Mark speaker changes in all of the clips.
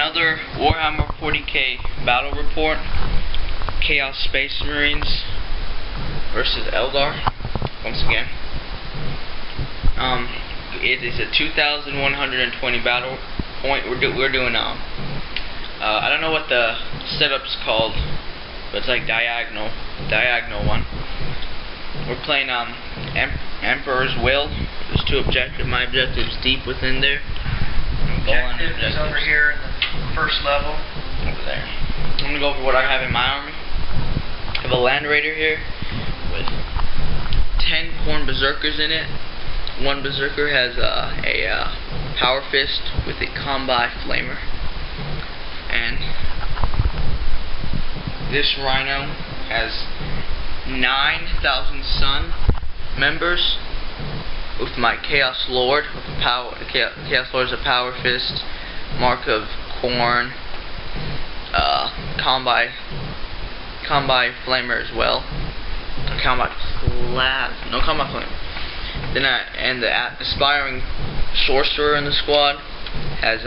Speaker 1: another Warhammer 40k battle report. Chaos Space Marines versus Eldar. Once again, it is a 2,120 battle point. We're doing I don't know what the setup's called, but it's like diagonal one. We're playing Emperor's Will. There's two objectives. My objective's deep within there.
Speaker 2: Objective is over here in the first level.
Speaker 1: Over there. I'm gonna go over what I have in my army. I have a Land Raider here with 10 Corn Berserkers in it. One Berserker has a Power Fist with a Combi Flamer. And this Rhino has 9,000 Sun members with my Chaos Lord. Chaos Lord is a Power Fist, Mark of Corn, Combi Flamer as well. Combi Flamer. Then the Aspiring Sorcerer in the squad has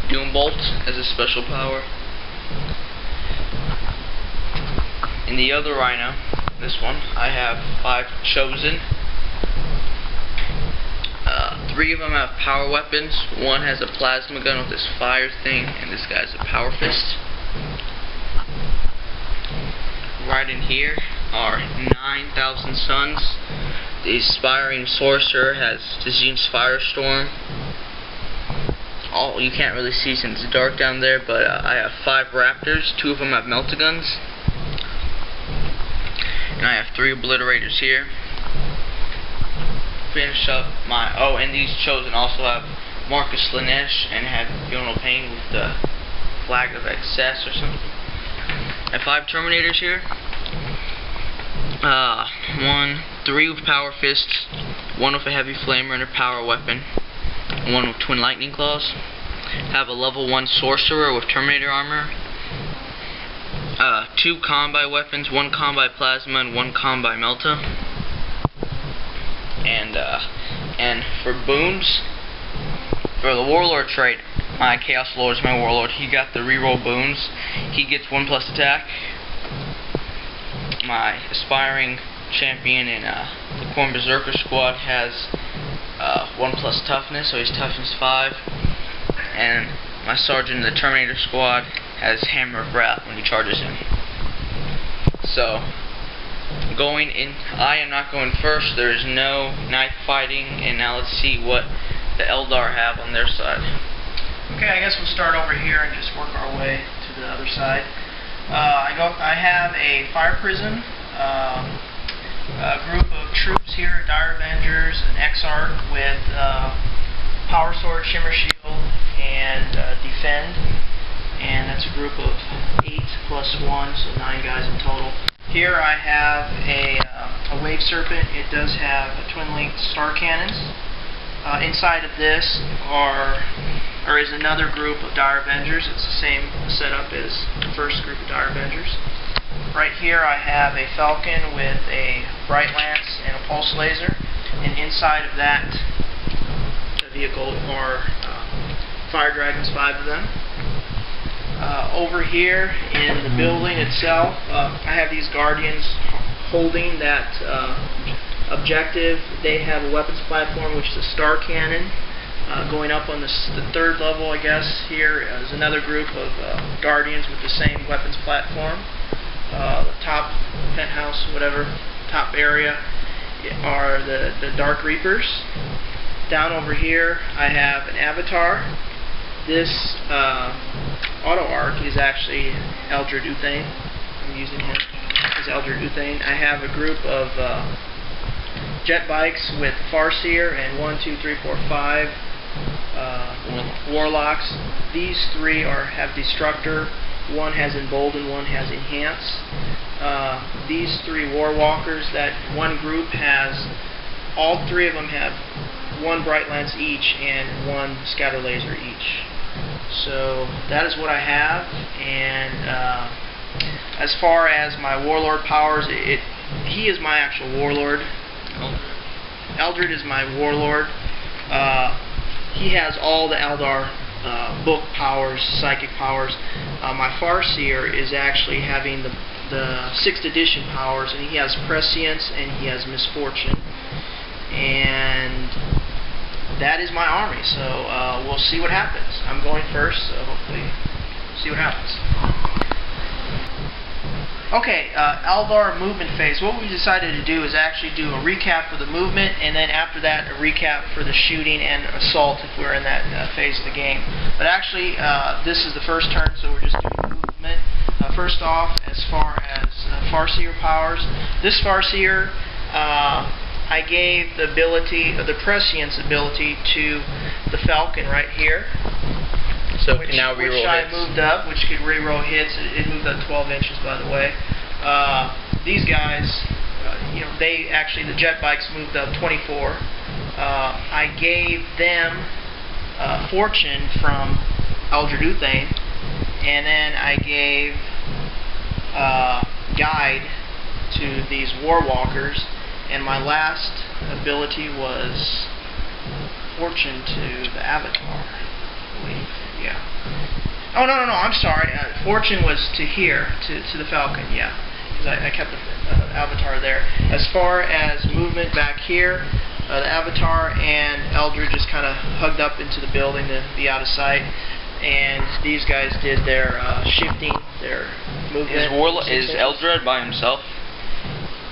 Speaker 1: Doom Bolt as a special power. In the other Rhino, this one, I have 5 Chosen. 3 of them have power weapons. One has a plasma gun with this fire thing, and this guy's a Power Fist. Right in here are 9,000 Suns. The Aspiring Sorcerer has Disease Firestorm. You can't really see since it's dark down there, but I have 5 Raptors. 2 of them have Meltaguns. And I have 3 Obliterators here. Finish up my... and these Chosen also have Marcus Slanesh and have Feel No Pain with the Flag of Excess or something. I have 5 Terminators here. 3 with Power Fists, 1 with a Heavy Flamer and a Power Weapon, 1 with Twin Lightning Claws. Have a level 1 Sorcerer with Terminator Armor. 2 Combi Weapons, 1 Combi Plasma and 1 Combi Melta. And for boons, for the Warlord trait, my Chaos Lord is my Warlord. He got the reroll boons. He gets 1+ attack. My Aspiring Champion in the Corn Berserker squad has 1+ toughness, so he's toughness 5. And my Sergeant in the Terminator squad has Hammer of Wrath when he charges him. So, going in, I am not going first. There is no knife fighting, and now let's see what the Eldar have on their side.
Speaker 2: Okay, I guess we'll start over here and just work our way to the other side. I have a Fire Prison, a group of troops here, Dire Avengers, an Exarch with Power Sword, Shimmer Shield, and Defend. And that's a group of 8 plus 1, so 9 guys in total. Here I have a Wave Serpent. It does have a twin-linked star cannons. Inside of this is another group of Dire Avengers. It's the same setup as the first group of Dire Avengers. Right here I have a Falcon with a Bright Lance and a Pulse Laser. And inside of that vehicle are Fire Dragons, 5 of them. Over here in the building itself, I have these Guardians holding that objective. They have a weapons platform, which is a Star Cannon. Going up on the 3rd level, I guess, here is another group of Guardians with the same weapons platform. The top penthouse, whatever, top area are the Dark Reapers. Down over here, I have an Avatar. This Auto Arc is actually Eldar Uthane. I'm using him as Eldar Uthane. I have a group of jet bikes with Farseer and 1, 2, 3, 4, 5 Warlocks. These 3 have Destructor. 1 has Embolden, 1 has Enhance. These 3 Warwalkers, that one group has, all 3 of them have 1 Bright Lance each and 1 Scatter Laser each. So that is what I have, and as far as my Warlord powers, he is my actual Warlord. Eldred is my Warlord. He has all the Eldar book powers, psychic powers. My Farseer is actually having the 6th edition powers, and he has prescience and he has misfortune, and that is my army. So we'll see what happens. I'm going first, so hopefully see what happens. Okay, Eldar movement phase. What we decided to do is actually do a recap for the movement, and then after that a recap for the shooting and assault if we're in that phase of the game. But actually this is the first turn, so we're just doing movement. First off, as far as Farseer powers, this Farseer I gave the ability, the prescience ability to the Falcon right here.
Speaker 1: So
Speaker 2: which
Speaker 1: now reroll hits.
Speaker 2: I moved up, which could reroll hits. It moved up 12 inches, by the way. These guys, they actually, the jet bikes moved up 24. I gave them Fortune from Eldar Duthane, and then I gave Guide to these Warwalkers, and my last ability was Fortune to the Avatar, I believe. Yeah. Oh, no, I'm sorry. Fortune was to here, to the Falcon, yeah. Because I kept the Avatar there. As far as movement back here, the Avatar and Eldar just kind of hugged up into the building to be out of sight. And these guys did their shifting, their movement.
Speaker 1: Is Eldar by himself?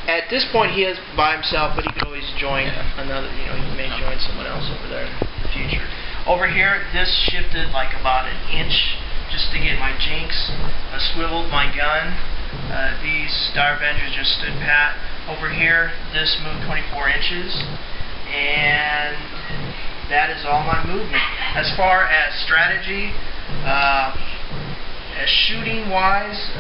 Speaker 2: At this point, he is by himself, but he could always join another. He may join someone else over there in the future. Over here, this shifted like about an inch just to get my jinx. I swiveled my gun. These Dire Avengers just stood pat. Over here, this moved 24 inches, and that is all my movement. As far as strategy, as shooting wise,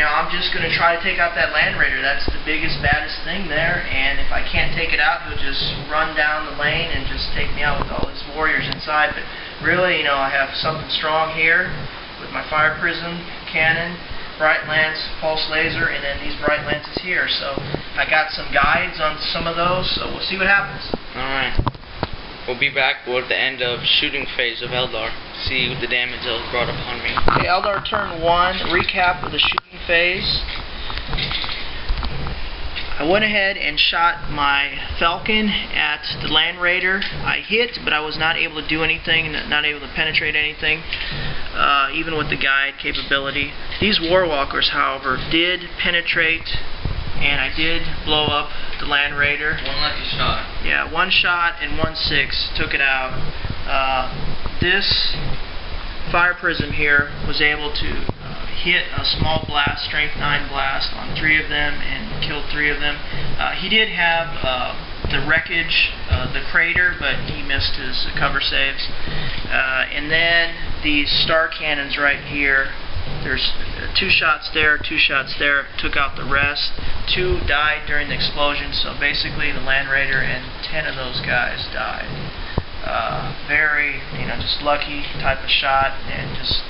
Speaker 2: I'm just going to try to take out that Land Raider. That's the biggest, baddest thing there, and if I can't take it out, he'll just run down the lane and just take me out with all his warriors inside. But really, I have something strong here with my Fire Prism cannon, Bright Lance, Pulse Laser, and then these Bright Lances here. So I got some guides on some of those, so we'll see what happens.
Speaker 1: Alright. We'll be back with the end of shooting phase of Eldar. See what the damage Eldar brought upon me.
Speaker 2: Okay, Eldar turn 1, recap of the shooting phase. I went ahead and shot my Falcon at the Land Raider. I hit, but I was not able to do anything, not able to penetrate anything, even with the guide capability. These Warwalkers, however, did penetrate, and I did blow up the Land Raider.
Speaker 1: One lucky shot.
Speaker 2: Yeah, 1 shot and 1/6 took it out. This Fire Prism here was able to hit a small blast, strength 9 blast on 3 of them and killed 3 of them. He did have the wreckage, the crater, but he missed his cover saves. And then these star cannons right here. There's 2 shots there, 2 shots there, took out the rest. 2 died during the explosion, so basically the Land Raider and 10 of those guys died. Very, just lucky type of shot, and just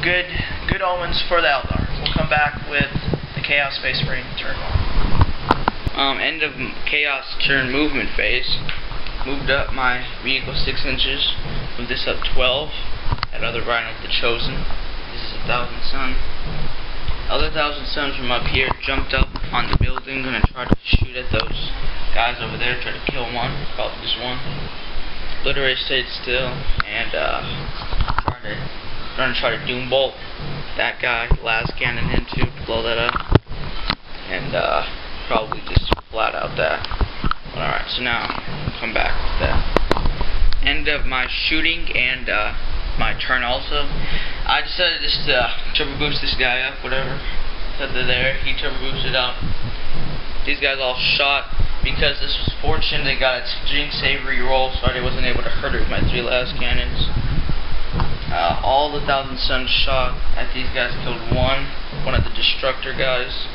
Speaker 2: good omens for the Eldar. We'll come back with the Chaos Space Marine turn 1.
Speaker 1: End of Chaos turn movement phase. Moved up my vehicle 6 inches. Moved this up 12. That other Rhino of the Chosen. This is 1,000 Sun. Other 1,000 Suns from up here jumped up on the building, gonna try to shoot at those guys over there, try to kill one, probably just one. Literally stayed still and try to doom bolt that guy, las cannon into, blow that up, and probably just flat out that. Alright, so now I'll come back with that. End of my shooting and my turn also. I decided just to turbo boost this guy up, whatever. Said they're there, he turbo boosted up. These guys all shot. Because this was Fortune, they got its Jinx Savory roll, so I wasn't able to hurt it with my 3 las cannons. All the 1,000 Suns shot at these guys, killed one of the Destructor guys,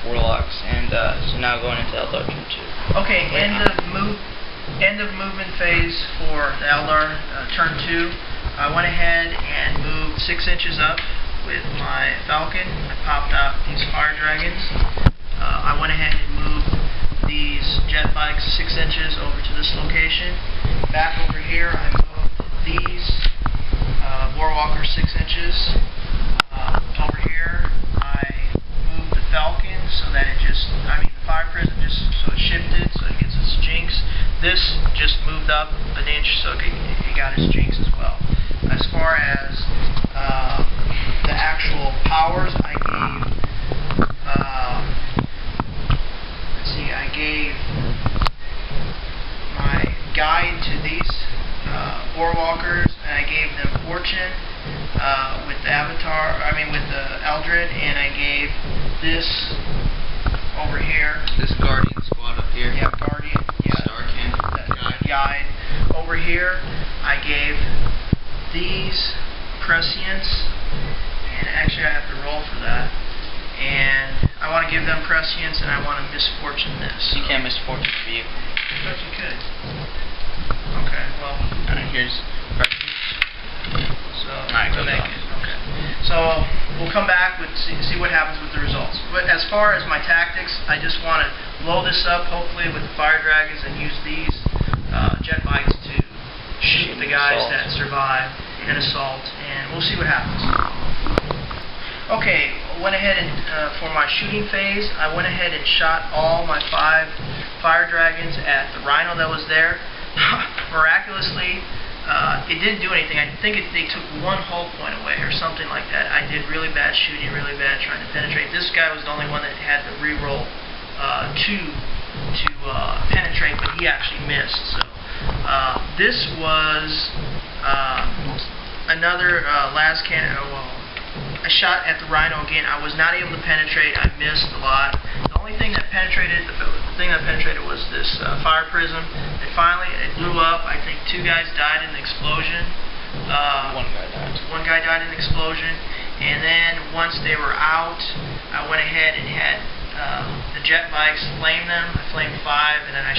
Speaker 1: Warlocks, and so now going into Eldar turn 2.
Speaker 2: Okay, end of movement phase for the Eldar turn 2. I went ahead and moved 6 inches up with my Falcon. I popped out these Fire Dragons. I went ahead and moved these jet jet bikes 6 inches over to this location. Back over here, I moved these Warwalkers 6 inches. Over here, I moved the Falcon so that it just, the fire prison just so it shifted, so it gets its jinx. This just moved up an inch, so it got its jinx as well. As far as the actual powers, I gave my guide to these Warwalkers, and I gave them Fortune with the Avatar, with the Eldred, and I gave this over here.
Speaker 1: This Guardian squad up here.
Speaker 2: Yeah, Guardian. Yeah.
Speaker 1: Starkin.
Speaker 2: Guide. Over here, I gave these Prescience, and actually I have to roll for that. And I want to give them Prescience, and I want to Misfortune this.
Speaker 1: You can't Misfortune the vehicle.
Speaker 2: I thought you could. Okay, well.
Speaker 1: Alright, here's Prescience.
Speaker 2: So,
Speaker 1: Alright, go back.
Speaker 2: Okay. So, we'll come back with see what happens with the results. But as far as my tactics, I just want to blow this up, hopefully with the fire dragons, and use these jet bikes to shoot the guys that survive and assault, and we'll see what happens. Okay, went ahead and for my shooting phase, I went ahead and shot all my 5 fire dragons at the rhino that was there. Miraculously, it didn't do anything. I think they took 1 hull point away or something like that. I did really bad shooting, really bad trying to penetrate. This guy was the only one that had to re-roll to penetrate, but he actually missed. So this was another las cannon. I shot at the rhino again. I was not able to penetrate. I missed a lot. The only thing that penetrated, was this fire prism. It blew up. I think 2 guys died in the explosion. One guy died in the explosion. And then once they were out, I went ahead and had the jet bikes flame them. I flamed 5, and then I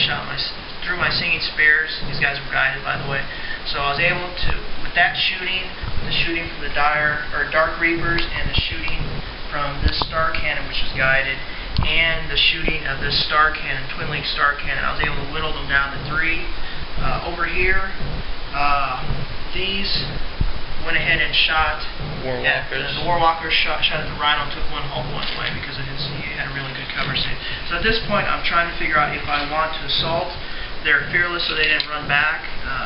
Speaker 2: threw my singing spears. These guys were guided, by the way. So I was able to, with that shooting, the shooting from the Dark Reapers, and the shooting from this star cannon, which is guided, and the shooting of this star cannon, twin link star cannon, I was able to whittle them down to 3. Over here, these went ahead and shot
Speaker 1: Warwalkers.
Speaker 2: The Warwalkers shot at the rhino, took 1 hull point away because he had a really good cover save. So at this point, I'm trying to figure out if I want to assault. They're fearless, so they didn't run back.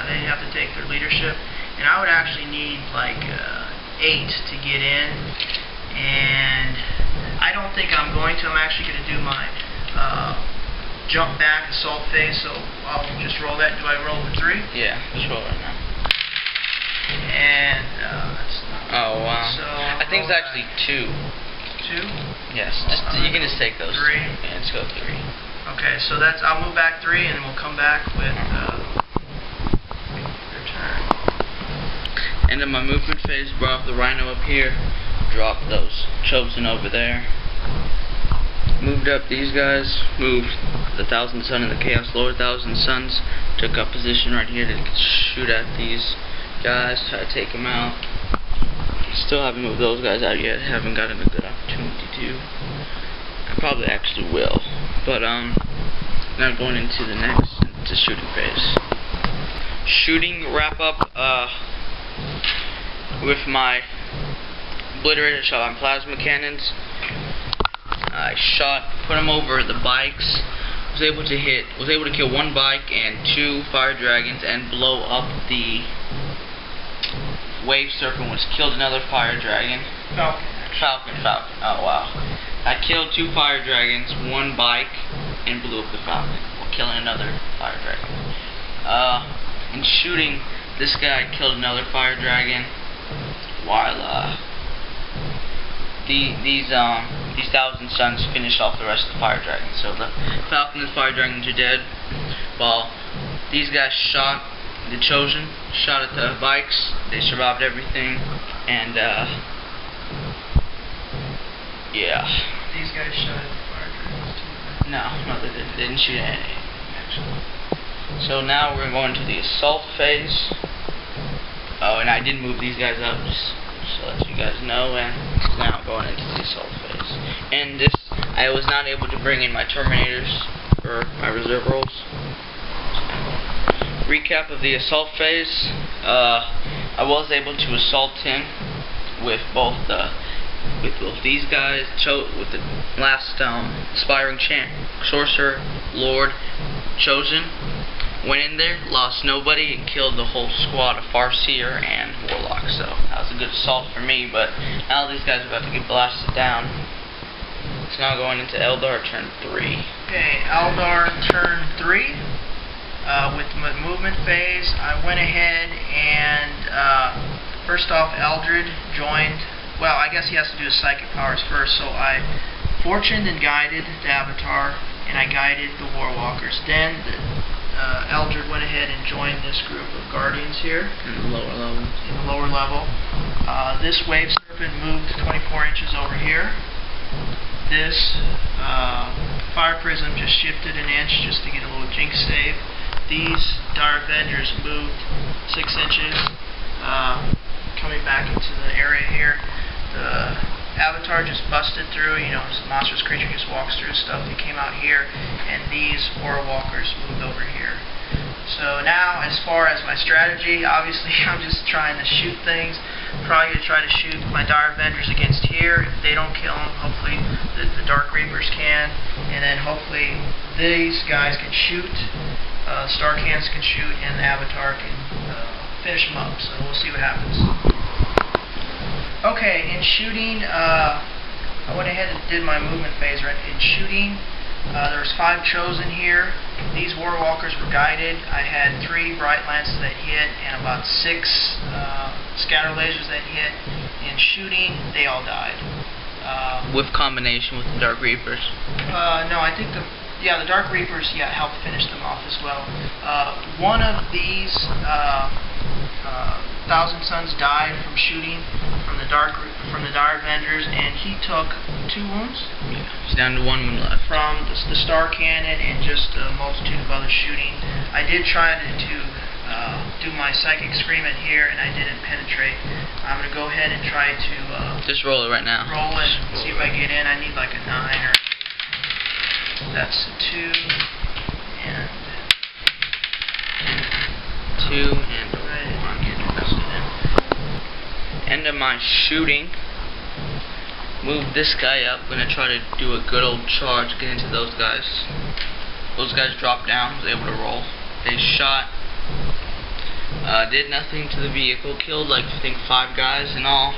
Speaker 2: They didn't have to take their leadership. And I would actually need like 8 to get in. And I don't think I'm going to. I'm actually going to do my jump back assault phase. So I'll just roll that. Do I roll the 3?
Speaker 1: Yeah, just roll right now.
Speaker 2: And that's not.
Speaker 1: Oh wow.
Speaker 2: So
Speaker 1: I think it's actually 2.
Speaker 2: 2?
Speaker 1: Yes. You can just take those
Speaker 2: 3.
Speaker 1: Yeah, let's go 3.
Speaker 2: Okay, so I'll move back 3, and then we'll come back with their turn.
Speaker 1: And in my movement phase, brought up the rhino up here, dropped those chosen over there, moved up these guys, moved the Thousand Sun and the Chaos Lower Thousand Suns, took up position right here to shoot at these guys, try to take them out. Still haven't moved those guys out yet, haven't gotten a good opportunity to. I probably actually will. But now going into the next shooting phase. Shooting wrap up with my obliterator shot on plasma cannons. I put them over the bikes. Was able to kill 1 bike and 2 fire dragons and blow up the wave circle, which killed another fire dragon. Falcon. Oh wow. I killed 2 fire dragons, 1 bike, and blew up the Falcon, while killing another fire dragon. In shooting, this guy killed another fire dragon, while these Thousand Suns finished off the rest of the fire dragons. So the Falcon and the fire dragons are dead, while these guys shot the Chosen, shot at the bikes. They survived everything, and yeah.
Speaker 2: These guys shot at the fire dragons too.
Speaker 1: No, they didn't. They didn't shoot at anything, actually. So now we're going to the assault phase. Oh, and I did move these guys up, just so that you guys know, and now going into the assault phase. And this, I was not able to bring in my Terminators for my reserve rolls. Recap of the assault phase. I was able to assault him with both these guys, with the last aspiring sorcerer, lord, chosen. Went in there, lost nobody, and killed the whole squad of Farseer and Warlock. So that was a good assault for me. But now these guys are about to get blasted down. It's now going into Eldar turn 3.
Speaker 2: Okay, Eldar turn 3. With the movement phase, I went ahead and first off, Eldred joined. Well, I guess he has to do his psychic powers first. So I fortuned and guided the Avatar, and I guided the Warwalkers. Then Eldred went ahead and joined this group of Guardians here.
Speaker 1: In the lower level.
Speaker 2: This Wave Serpent moved 24 inches over here. This Fire Prism just shifted an inch just to get a little jinx save. These Dire Avengers moved 6 inches, coming back into the area here. The Avatar just busted through, you know, this monstrous creature just walks through stuff. They came out here, and these Warwalkers moved over here. So now, as far as my strategy, obviously I'm just trying to shoot things. Probably going to try to shoot my Dire Avengers against here. If they don't kill them, hopefully the Dark Reapers can. And then hopefully these guys can shoot, Star Cannons can shoot, and the Avatar can finish them up. So we'll see what happens. Okay, in shooting, I went ahead and did my movement phase. Right? In shooting, there was 5 chosen here. These Warwalkers were guided. I had 3 Bright Lances that hit and about 6 Scatter Lasers that hit. In shooting, they all died.
Speaker 1: With combination with the Dark Reapers?
Speaker 2: No, I think the Dark Reapers, helped finish them off as well. One of these Thousand Suns died from shooting from the Dire Avengers, and he took 2 wounds.
Speaker 1: Yeah, he's down to 1 wound left.
Speaker 2: From the Star Cannon and just a multitude of other shooting. I did try to do my Psychic Scream in here, and I didn't penetrate. I'm going to go ahead and try to
Speaker 1: just roll it right now.
Speaker 2: Roll it and see if I get in. I need like a 9 or... That's a 2 and
Speaker 1: 2 and 1. End of my shooting. Move this guy up. Gonna try to do a good old charge, get into those guys. Those guys dropped down, was able to roll. They shot. Did nothing to the vehicle. Killed like I think 5 guys in all.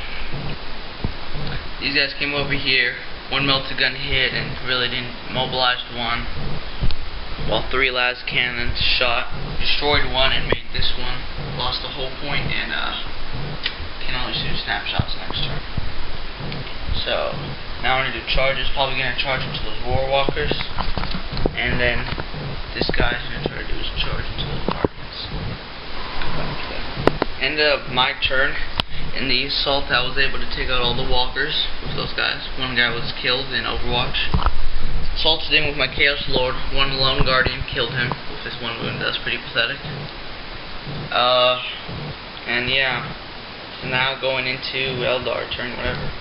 Speaker 1: These guys came over here. 1 melted gun hit and really didn't mobilize 1. While 3 las cannons shot, destroyed 1 and made this one. Lost the whole point and can only shoot snapshots next turn. So now I'm gonna do charges. Probably gonna charge into those Warwalkers, and then this guy's gonna try to do his charge into those Guardians. End of my turn. In the assault, I was able to take out all the walkers with those guys. 1 guy was killed in Overwatch. Assaulted him with my Chaos Lord. 1 lone Guardian killed him with his 1 wound. That was pretty pathetic. And yeah. So now going into Eldar turn whatever.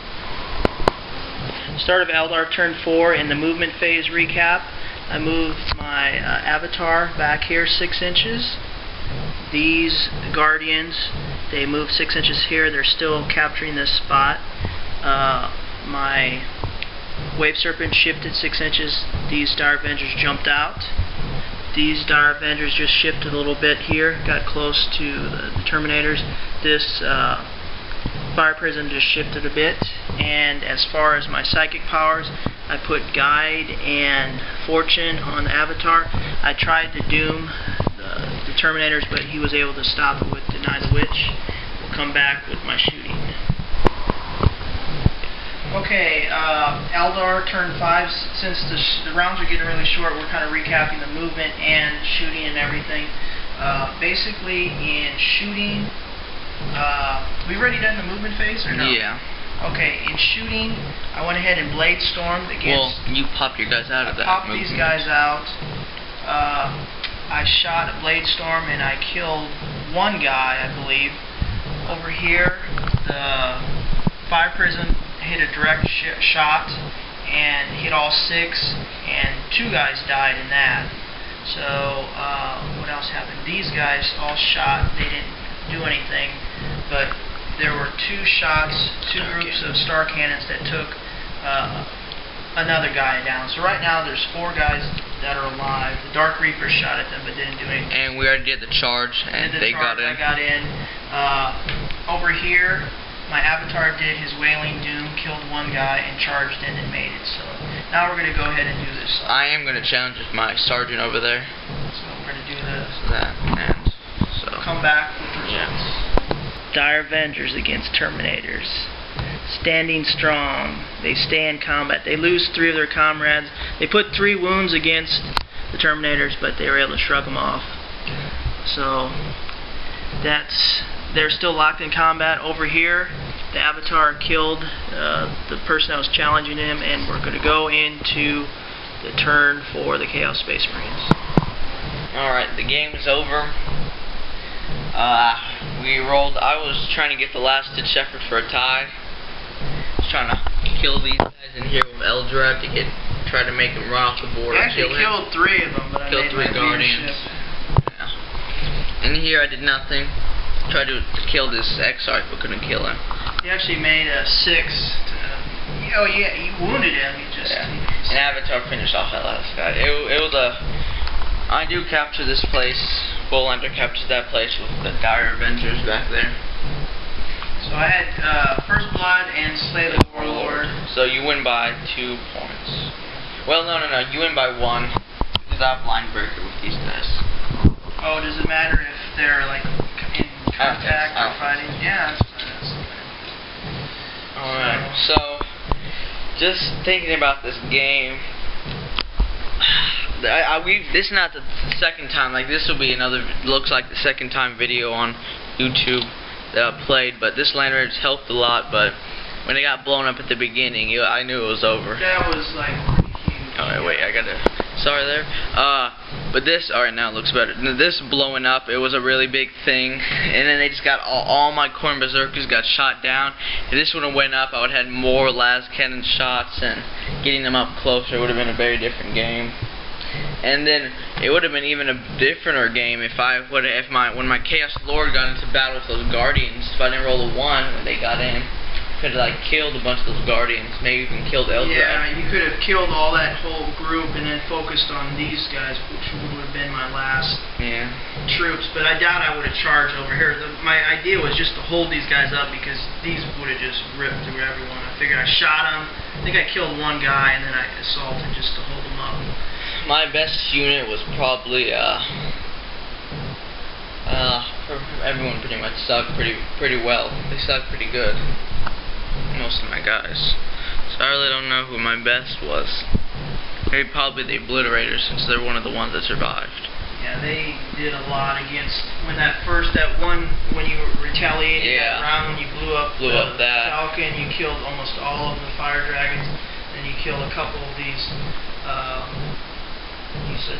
Speaker 2: Start of Eldar turn 4 in the movement phase recap. I moved my Avatar back here 6 inches. These Guardians, they moved 6 inches here. They're still capturing this spot. My Wave Serpent shifted 6 inches. These Dire Avengers jumped out. These Dire Avengers just shifted a little bit here, got close to the Terminators. This Fire Prism just shifted a bit. And as far as my psychic powers, I put Guide and Fortune on the Avatar. I tried to doom the Terminators, but he was able to stop it with Deny the Witch. We'll come back with my shooting. Okay, Eldar turn 5. Since the rounds are getting really short, we're kind of recapping the movement and shooting and everything. Basically, in shooting, we already done the movement phase or no?
Speaker 1: Yeah.
Speaker 2: Okay, in shooting, I went ahead and Blade Stormed against...
Speaker 1: Well, you popped your guys out of that
Speaker 2: popped
Speaker 1: movement.
Speaker 2: These guys out. I shot a Blade Storm and I killed 1 guy, I believe. Over here, the Fire Prism hit a direct shot and hit all 6, and 2 guys died in that. So what else happened? These guys all shot. They didn't do anything, but there were 2 shots, 2 groups of star cannons that took another guy down. So right now there's 4 guys that are alive. The Dark Reapers shot at them but didn't do anything.
Speaker 1: And we already did the charge, and they got in.
Speaker 2: I got in. Over here, my avatar did his Wailing Doom, killed 1 guy, and charged in and made it. So now we're going to go ahead and do this.
Speaker 1: I am going to challenge my sergeant over there.
Speaker 2: So we're going to do this.
Speaker 1: Come
Speaker 2: back with results. Dire Avengers against Terminators. Standing strong. They stay in combat. They lose 3 of their comrades. They put 3 wounds against the Terminators, but they were able to shrug them off. So they're still locked in combat. Over here, the Avatar killed the person that was challenging him, and we're going to go into the turn for the Chaos Space Marines.
Speaker 1: Alright, the game is over. We rolled. I was trying to get the last ditch effort for a tie. I was trying to kill these guys in here with Eldar to try to make them run off the board.
Speaker 2: I actually killed 3 of them, but
Speaker 1: killed 3 Guardians. Yeah. In here I did nothing. Tried to kill this Exarch, but couldn't kill him.
Speaker 2: He actually made a 6. Oh yeah, you wounded him. You just.
Speaker 1: Yeah. An Avatar finished off that last guy. It was a. I do capture this place. Bolander captures that place with the Dire Avengers back there.
Speaker 2: So I had First Blood and Slay the Warlord.
Speaker 1: So you win by 2 points. Well, no. You win by 1 because I have Line Breaker with these guys.
Speaker 2: Oh, does it matter if they're like in contact or fighting? Yeah, that's fine.
Speaker 1: Alright, so just thinking about this game. This is not the second time. Like, this will be another. Looks like the second time video on YouTube that I played. But this Land Raiders helped a lot. But when it got blown up at the beginning, I knew it was over.
Speaker 2: That was like huge.
Speaker 1: Alright, wait. I gotta. Sorry there. But this. Alright, now it looks better. This blowing up, it was a really big thing. And then they just got all my Khorne Berserkers got shot down. If this would have went up, I would have had more las cannon shots, and getting them up closer would have been a very different game. And then it would have been even a differenter game if when my Chaos Lord got into battle with those Guardians, if I didn't roll a 1 when they got in, could have like killed a bunch of those Guardians, maybe even killed Eldar.
Speaker 2: Yeah, you could have killed all that whole group and then focused on these guys, which would have been my last troops. But I doubt I would have charged over here. My idea was just to hold these guys up because these would have just ripped through everyone. I figured I shot them. I think I killed 1 guy and then I assaulted just to hold them up.
Speaker 1: My best unit was probably everyone pretty much sucked pretty well. They sucked pretty good. Most of my guys. So I really don't know who my best was. Maybe probably the Obliterators, since they're one of the ones that survived.
Speaker 2: Yeah, they did a lot against when you retaliated that round when you blew up that Falcon. You killed almost all of the Fire Dragons, and you killed a couple of these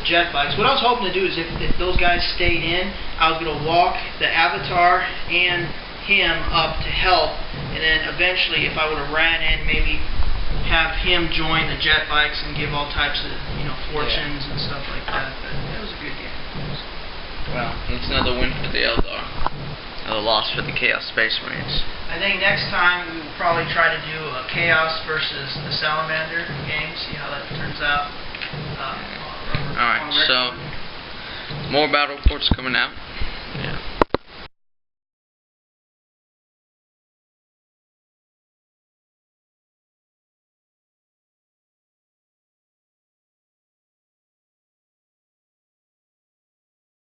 Speaker 2: jet bikes. What I was hoping to do is if those guys stayed in, I was going to walk the Avatar and him up to help, and then eventually if I would have ran in, maybe have him join the jet bikes and give all types of fortunes and stuff like that. But it was a good game.
Speaker 1: Well, it's another win for the Eldar. Another loss for the Chaos Space Marines.
Speaker 2: I think next time we will probably try to do a Chaos versus the Salamander game, see how that turns out.
Speaker 1: Alright, so more battle reports coming out.